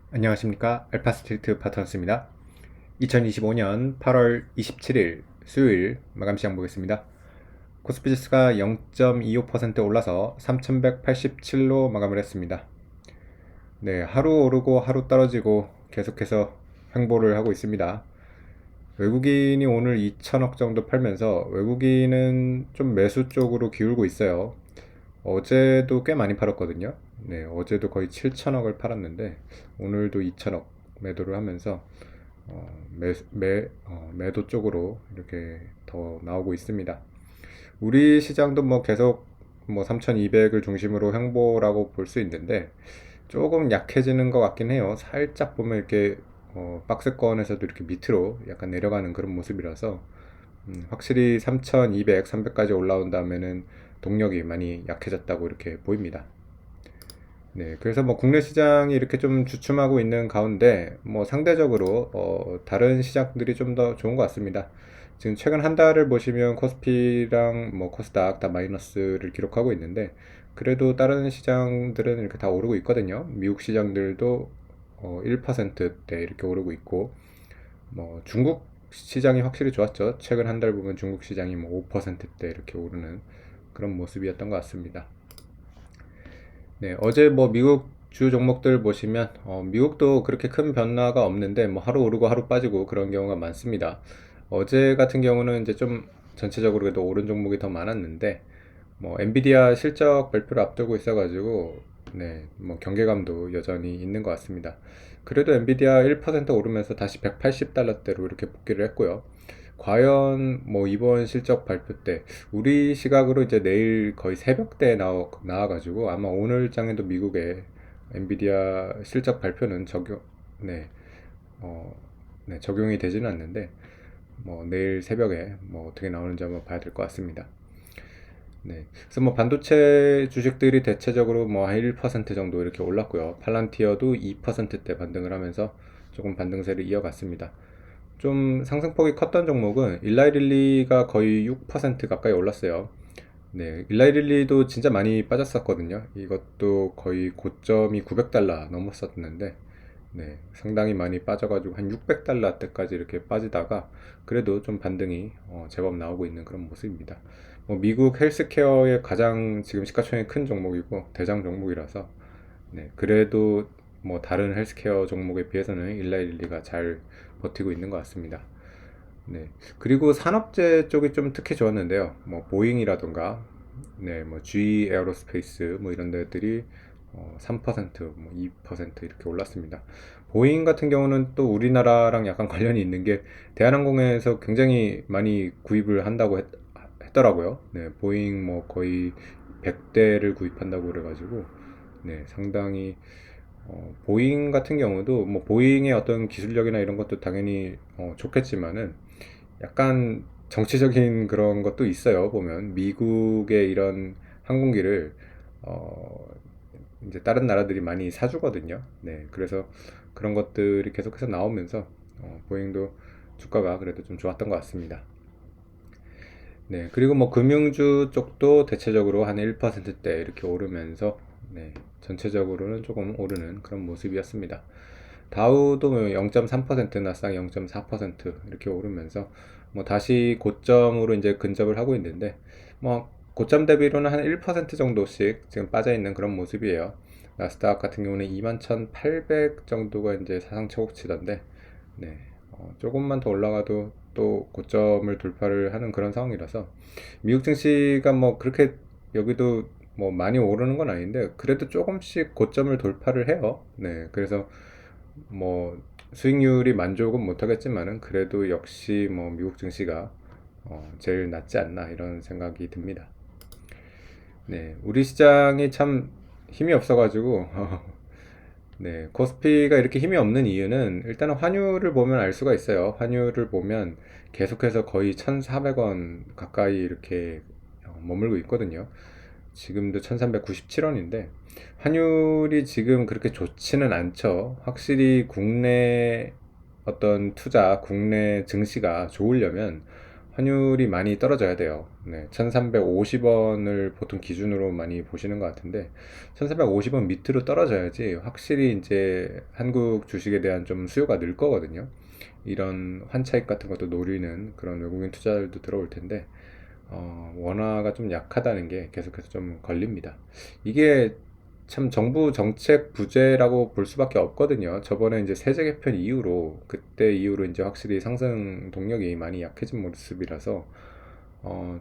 안녕하십니까. 알파스트리트 파트너스입니다. 2025년 8월 27일 수요일 마감시장 보겠습니다. 코스피 지수가 0.25% 올라서 3187로 마감을 했습니다. 네, 하루 오르고 하루 떨어지고 계속해서 횡보를 하고 있습니다. 외국인이 오늘 2천억 정도 팔면서 외국인은 좀 매수 쪽으로 기울고 있어요. 어제도 꽤 많이 팔았거든요. 네, 어제도 거의 7천억을 팔았는데 오늘도 2천억 매도를 하면서 매도 쪽으로 이렇게 더 나오고 있습니다. 우리 시장도 뭐 계속 뭐 3,200을 중심으로 횡보라고 볼 수 있는데 조금 약해지는 것 같긴 해요. 살짝 보면 이렇게 박스권에서도 이렇게 밑으로 약간 내려가는 그런 모습이라서 확실히 3,200, 300까지 올라온 다음에는 동력이 많이 약해졌다고 이렇게 보입니다. 네, 그래서 뭐 국내 시장이 이렇게 좀 주춤하고 있는 가운데 뭐 상대적으로 다른 시장들이 좀 더 좋은 것 같습니다. 지금 최근 한 달을 보시면 코스피랑 뭐 코스닥 다 마이너스를 기록하고 있는데 그래도 다른 시장들은 이렇게 다 오르고 있거든요. 미국 시장들도 1%대 이렇게 오르고 있고 뭐 중국 시장이 확실히 좋았죠. 최근 한 달 보면 중국 시장이 뭐 5%대 이렇게 오르는 그런 모습이었던 것 같습니다. 네, 어제 뭐 미국 주 종목들 보시면 미국도 그렇게 큰 변화가 없는데 뭐 하루 오르고 하루 빠지고 그런 경우가 많습니다. 어제 같은 경우는 이제 좀 전체적으로 그래도 오른 종목이 더 많았는데 뭐 엔비디아 실적 발표를 앞두고 있어가지고 네, 뭐 경계감도 여전히 있는 것 같습니다. 그래도 엔비디아 1% 오르면서 다시 180달러대로 이렇게 복귀를 했고요. 과연 뭐 이번 실적 발표 때 우리 시각으로 이제 내일 거의 새벽때 나와가지고 아마 오늘 장에도 미국의 엔비디아 실적 발표는 네, 어, 네, 적용이 되지는 않는데 뭐 내일 새벽에 뭐 어떻게 나오는지 한번 봐야 될 것 같습니다. 네. 그래서 뭐 반도체 주식들이 대체적으로 뭐 한 1% 정도 이렇게 올랐고요. 팔란티어도 2%대 반등을 하면서 조금 반등세를 이어갔습니다. 좀 상승폭이 컸던 종목은 일라이릴리가 거의 6% 가까이 올랐어요. 네, 일라이릴리도 진짜 많이 빠졌었거든요. 이것도 거의 고점이 900달러 넘었었는데, 네, 상당히 많이 빠져가지고 한 600달러 때까지 이렇게 빠지다가 그래도 좀 반등이 제법 나오고 있는 그런 모습입니다. 뭐 미국 헬스케어의 가장 지금 시가총액이 큰 종목이고 대장 종목이라서 네, 그래도 뭐 다른 헬스케어 종목에 비해서는 일라이릴리가 잘 버티고 있는 것 같습니다. 네. 그리고 산업재 쪽이 좀 특히 좋았는데요. 뭐 보잉이라던가 네, 뭐 GE 에어로스페이스 뭐 이런 데들이 3%, 뭐 2% 이렇게 올랐습니다. 보잉 같은 경우는 또 우리나라랑 약간 관련이 있는 게 대한항공에서 굉장히 많이 구입을 한다고 했더라고요. 네, 보잉 뭐 거의 100대를 구입한다고 그래가지고 네, 상당히 보잉 같은 경우도 뭐 보잉의 어떤 기술력이나 이런 것도 당연히 좋겠지만은 약간 정치적인 그런 것도 있어요. 보면 미국의 이런 항공기를 어, 이제 다른 나라들이 많이 사주거든요. 네, 그래서 그런 것들이 계속해서 나오면서 보잉도 주가가 그래도 좀 좋았던 것 같습니다. 네, 그리고 뭐 금융주 쪽도 대체적으로 한 1%대 이렇게 오르면서 네, 전체적으로는 조금 오르는 그런 모습이었습니다. 다우도 0.3%, 나스닥 0.4% 이렇게 오르면서 뭐 다시 고점으로 이제 근접을 하고 있는데 뭐 고점 대비로는 한 1% 정도씩 지금 빠져 있는 그런 모습이에요. 나스닥 같은 경우는 21,800 정도가 이제 사상 최고치던데 네, 조금만 더 올라가도 또 고점을 돌파를 하는 그런 상황이라서 미국 증시가 뭐 그렇게 여기도 뭐 많이 오르는 건 아닌데 그래도 조금씩 고점을 돌파를 해요. 네, 그래서 뭐 수익률이 만족은 못하겠지만은 그래도 역시 뭐 미국 증시가 제일 낫지 않나 이런 생각이 듭니다. 네, 우리 시장이 참 힘이 없어가지고 네, 코스피가 이렇게 힘이 없는 이유는 일단은 환율을 보면 알 수가 있어요. 환율을 보면 계속해서 거의 1,400원 가까이 이렇게 머물고 있거든요. 지금도 1397원인데 환율이 지금 그렇게 좋지는 않죠. 확실히 국내 어떤 투자, 국내 증시가 좋으려면 환율이 많이 떨어져야 돼요. 네, 1350원을 보통 기준으로 많이 보시는 것 같은데 1350원 밑으로 떨어져야지 확실히 이제 한국 주식에 대한 좀 수요가 늘 거거든요. 이런 환차익 같은 것도 노리는 그런 외국인 투자들도 들어올 텐데 원화가 좀 약하다는 게 계속해서 좀 걸립니다. 이게 참 정부 정책 부재라고 볼 수밖에 없거든요. 저번에 이제 세제 개편 이후로 그때 이후로 이제 확실히 상승 동력이 많이 약해진 모습이라서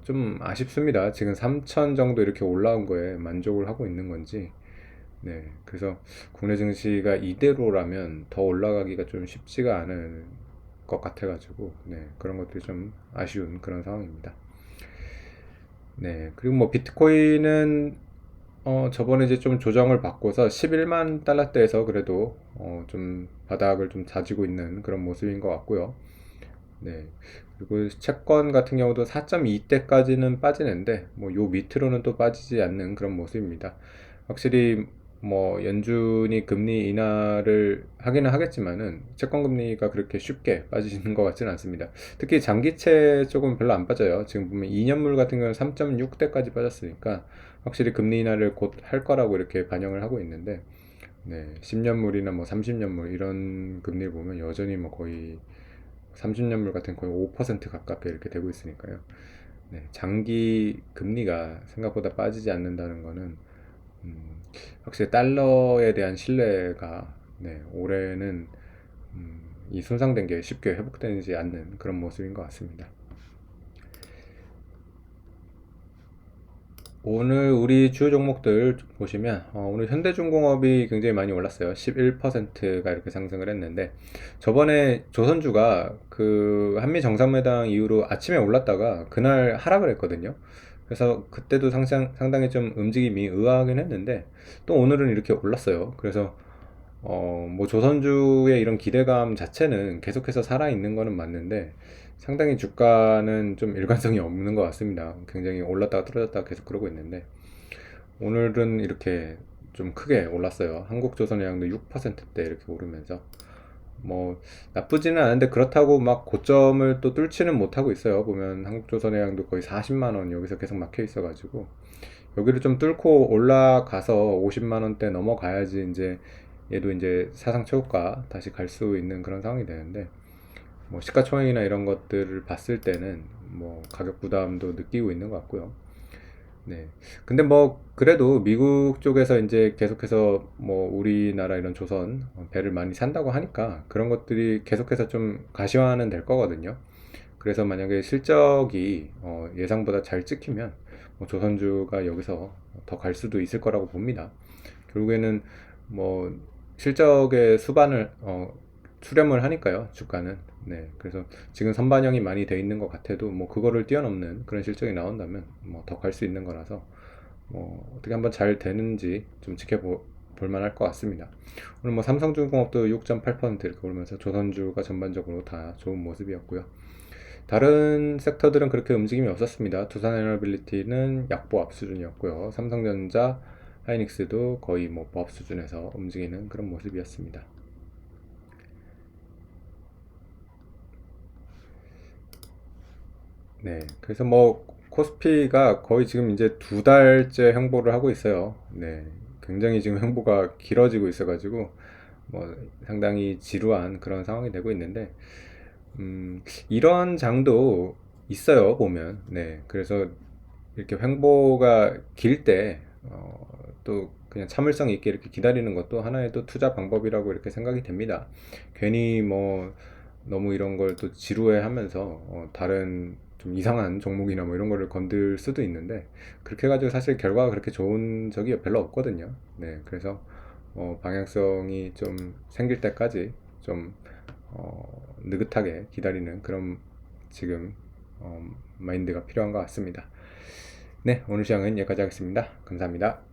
좀 아쉽습니다. 지금 3천 정도 이렇게 올라온 거에 만족을 하고 있는 건지. 네, 그래서 국내 증시가 이대로라면 더 올라가기가 좀 쉽지가 않은 것 같아가지고, 네, 그런 것들이 좀 아쉬운 그런 상황입니다. 네, 그리고 뭐 비트코인은 저번에 이제 좀 조정을 받고서 11만 달러대에서 그래도 좀 바닥을 좀 다지고 있는 그런 모습인 것 같고요. 네. 그리고 채권 같은 경우도 4.2대까지는 빠지는데 뭐 요 밑으로는 또 빠지지 않는 그런 모습입니다. 확실히 뭐 연준이 금리 인하를 하기는 하겠지만은 채권 금리가 그렇게 쉽게 빠지는 것 같지는 않습니다. 특히 장기채 쪽은 별로 안 빠져요. 지금 보면 2년물 같은 경우는 3.6대까지 빠졌으니까 확실히 금리 인하를 곧 할 거라고 이렇게 반영을 하고 있는데 네, 10년물이나 뭐 30년물 이런 금리를 보면 여전히 뭐 거의 30년물 같은 거의 5% 가깝게 이렇게 되고 있으니까요. 네, 장기 금리가 생각보다 빠지지 않는다는 거는 음, 확실히 달러에 대한 신뢰가 네, 올해는 이 손상된 게 쉽게 회복되지 않는 그런 모습인 것 같습니다. 오늘 우리 주요 종목들 보시면 오늘 현대중공업이 굉장히 많이 올랐어요. 11%가 이렇게 상승을 했는데 저번에 조선주가 그 한미 정상회담 이후로 아침에 올랐다가 그날 하락을 했거든요. 그래서 그때도 상당히 좀 움직임이 의아하긴 했는데 또 오늘은 이렇게 올랐어요. 그래서 뭐 조선주의 이런 기대감 자체는 계속해서 살아있는 거는 맞는데 상당히 주가는 좀 일관성이 없는 것 같습니다. 굉장히 올랐다가 떨어졌다가 계속 그러고 있는데 오늘은 이렇게 좀 크게 올랐어요. 한국조선해양도 6%대 이렇게 오르면서 뭐 나쁘지는 않은데 그렇다고 막 고점을 또 뚫지는 못하고 있어요. 보면 한국조선해양도 거의 40만 원 여기서 계속 막혀 있어가지고 여기를 좀 뚫고 올라가서 50만 원대 넘어가야지 이제 얘도 이제 사상 최고가 다시 갈 수 있는 그런 상황이 되는데 뭐 시가총액이나 이런 것들을 봤을 때는 뭐 가격 부담도 느끼고 있는 것 같고요. 네. 근데 뭐 그래도 미국 쪽에서 이제 계속해서 뭐 우리나라 이런 조선 배를 많이 산다고 하니까 그런 것들이 계속해서 좀 가시화는 될 거거든요. 그래서 만약에 실적이 예상보다 잘 찍히면 뭐 조선주가 여기서 더 갈 수도 있을 거라고 봅니다. 결국에는 뭐 실적의 수반을 수렴을 하니까요, 주가는. 네, 그래서 지금 선반영이 많이 돼 있는 것 같아도 뭐 그거를 뛰어넘는 그런 실적이 나온다면 뭐 더 갈 수 있는 거라서 뭐 어떻게 한번 잘 되는지 좀 지켜볼 만할 것 같습니다. 오늘 뭐 삼성중공업도 6.8% 이렇게 오르면서 조선주가 전반적으로 다 좋은 모습이었고요. 다른 섹터들은 그렇게 움직임이 없었습니다. 두산에너빌리티는 약보합 수준이었고요. 삼성전자, 하이닉스도 거의 뭐 보합 수준에서 움직이는 그런 모습이었습니다. 네, 그래서 뭐 코스피가 거의 지금 이제 2달째 횡보를 하고 있어요. 네, 굉장히 지금 횡보가 길어지고 있어가지고 뭐 상당히 지루한 그런 상황이 되고 있는데 이런 장도 있어요 보면. 네, 그래서 이렇게 횡보가 길 때 또 그냥 참을성 있게 이렇게 기다리는 것도 하나의 또 투자 방법이라고 이렇게 생각이 됩니다. 괜히 뭐 너무 이런 걸 또 지루해 하면서 다른 좀 이상한 종목이나 뭐 이런 거를 건들 수도 있는데 그렇게 해가지고 사실 결과가 그렇게 좋은 적이 별로 없거든요. 네, 그래서 방향성이 좀 생길 때까지 좀 느긋하게 기다리는 그런 지금 마인드가 필요한 것 같습니다. 네, 오늘 시간은 여기까지 하겠습니다. 감사합니다.